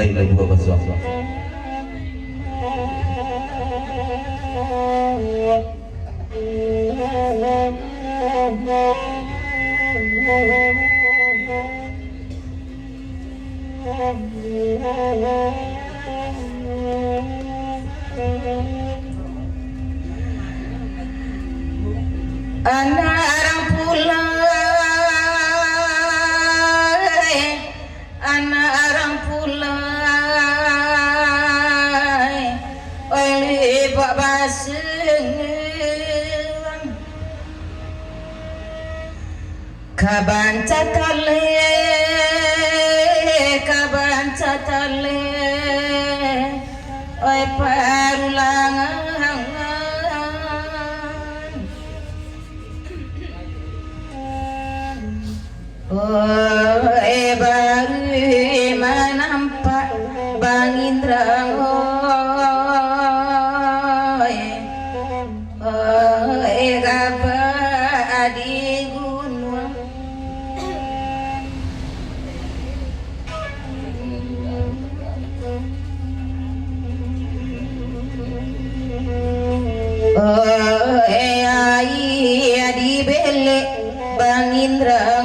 lain lagi bapak suami. Anak orang pulai, anak orang pulai, oleh Pak Baseng, kabanca tale, oi parulangan. Oh, baru menampak Bang Indra, kabar di gunung. Ai di belek Bang Indra.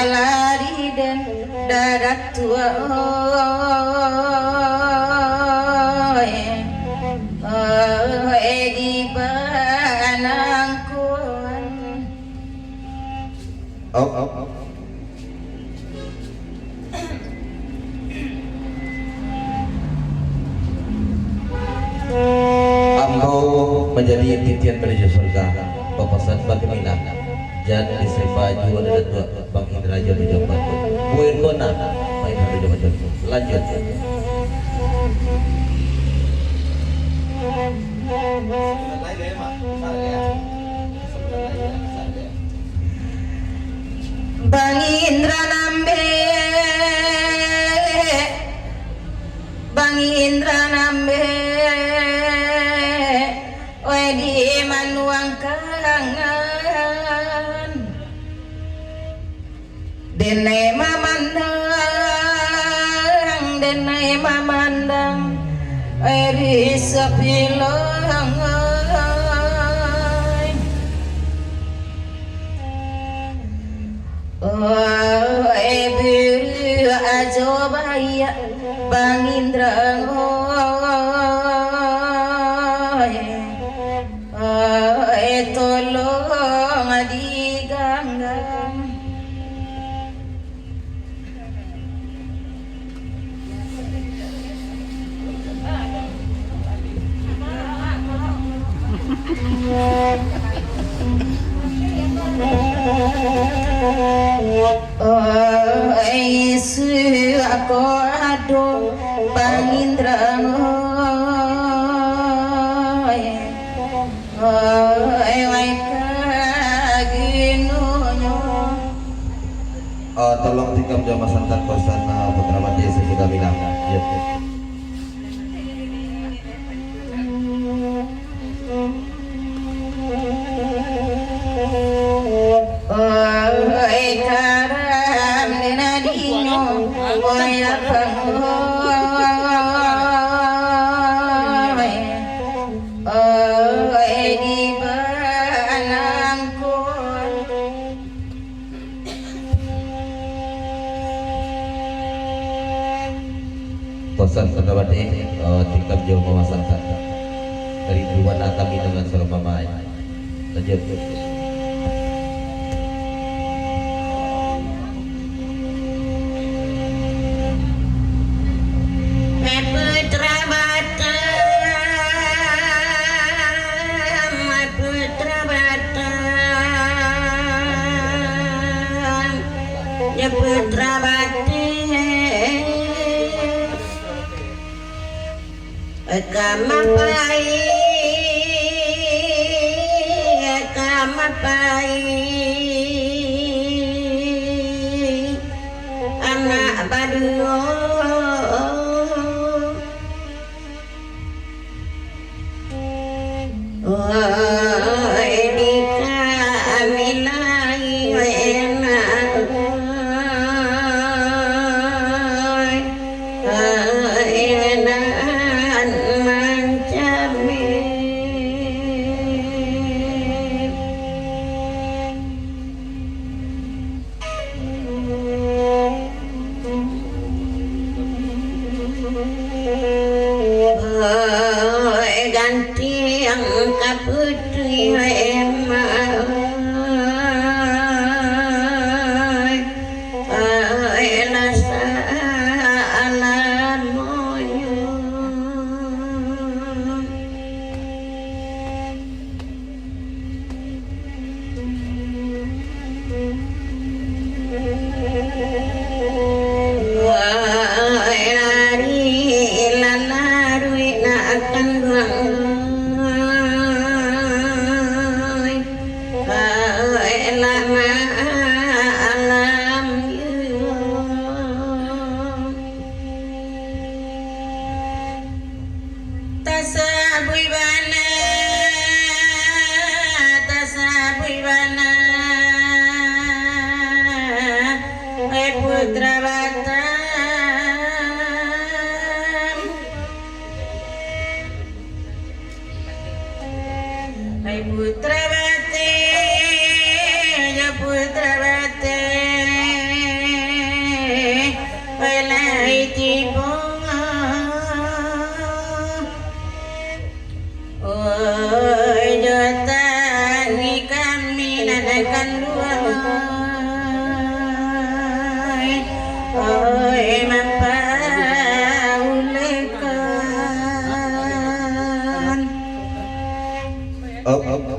Lari dan darat tua, di banangkuan. Ambo menjadi titian menuju surga. Pepesan bagaimana? Jangan istri baju ada dua Bang Indra jadi jawaban. Buin kona, main ada jawaban. Lanjut. Bang Indra nambe, Bang Indra nambe, oi di manuang kangen, denai mamandang, oi sepilong. Oh, biru aja bahaya Bang Indra, tolong diganggang. Isu aku aduh Bang Indra, Tolong tikam jamaah santan kosan Putra Mati sudah bilang. karam denadino, oya di banangkon. Kosan Sandawati tikam jauh mawasan santan dari duluan kami dengan selama main. Lanjut. Putra Bakti kamapai ganti yang kaputri putra Batam, hai putra Bate, ya putra Bate, hai lai tibonga, oi jatani kami nanakan luang. Oi mempaulekan Up.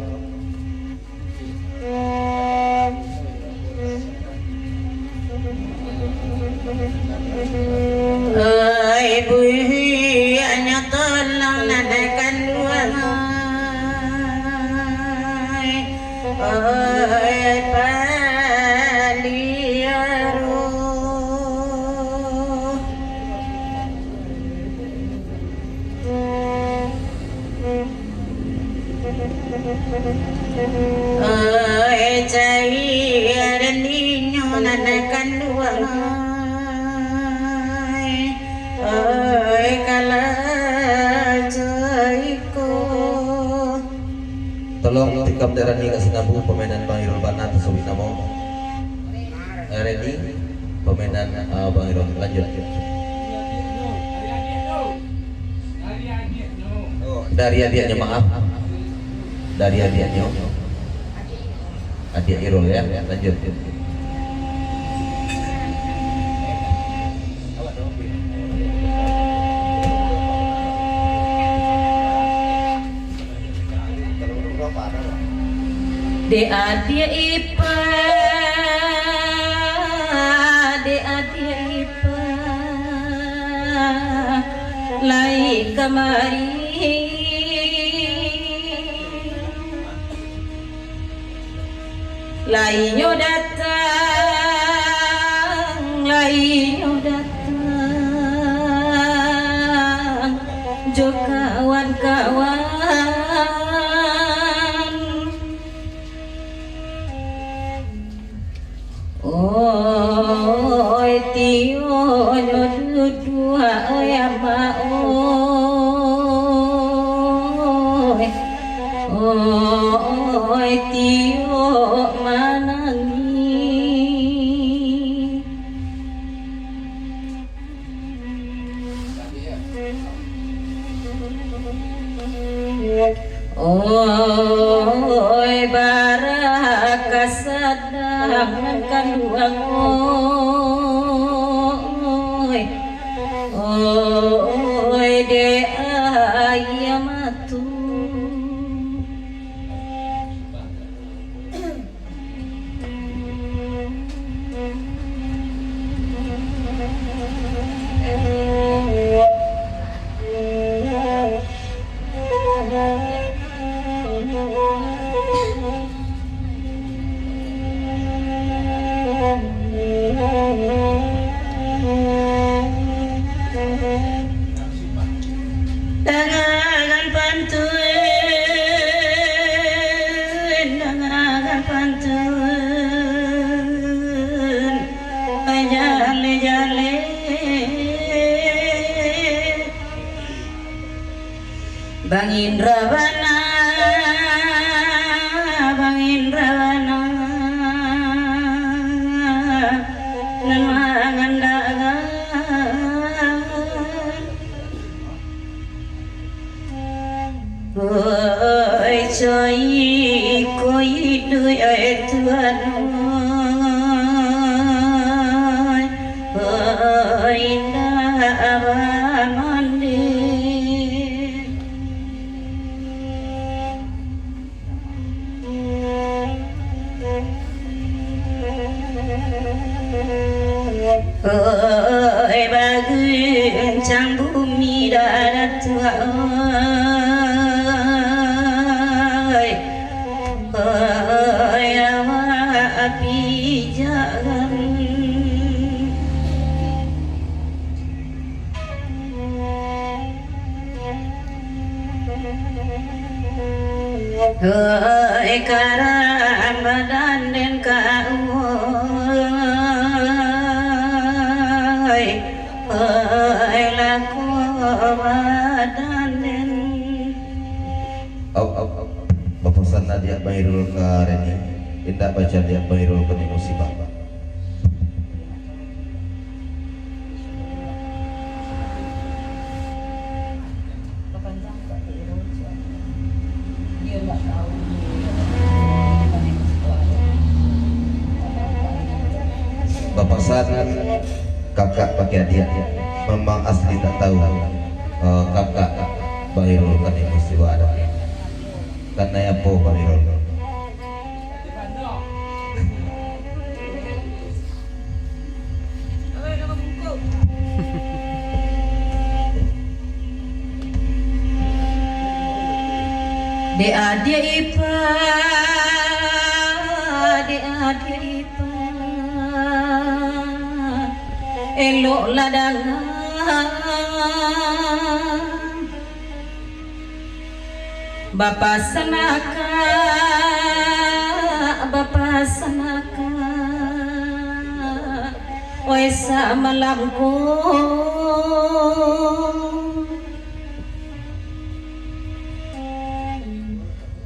oi bui hanya tolong nadakan luang oi paliaro oi cair niño nanakan luang oi kalajaiko Tolong tikap darah ni kasih nabu pemainan Bang Irul Bana tersebut namo. Ready? Pemainan Bang Irul lanjut. Dari adiknya maaf. Dari adiknya. Adik Irul ya, lanjut. de adia ipa lai kamari lai nyo datang jo kawan-kawan oi tio nyo dua oi ama oi tio manangi oi baraka sadang kanduang oi de ayamatu Dangagan pantun jale Bang Indrawana nangangan dagan oi coy koi duy ai tuan oi indah mandi oi bagun cang bumi darat tua oi awa api jangan oi karam badan den oi laku badan den Bapasan Nadia Bairul Kareni tidak baca dia Bairul Keni musibah. Bapasan kakak pakai dia memang asli tak tahu kakak Bairul Keni musibah ada karena yang po Bairul dia ipa elok ladangan Bapak sanaka oi sa malamku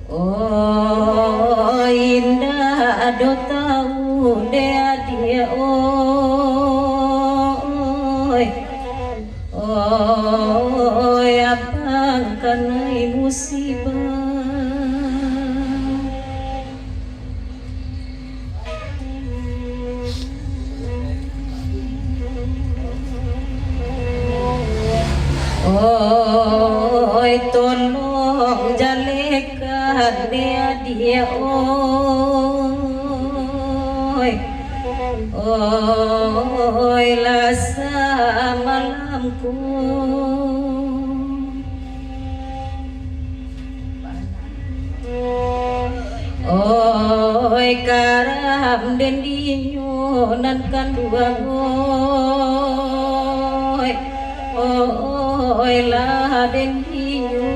oh indah do tahu dia oi abang kanai musibah oi tolong jalekan dia oi lasa malamku oi karam den dinyonan kanduang oi lah den dinyo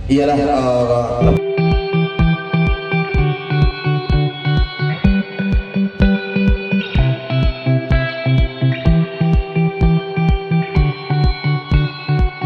ialah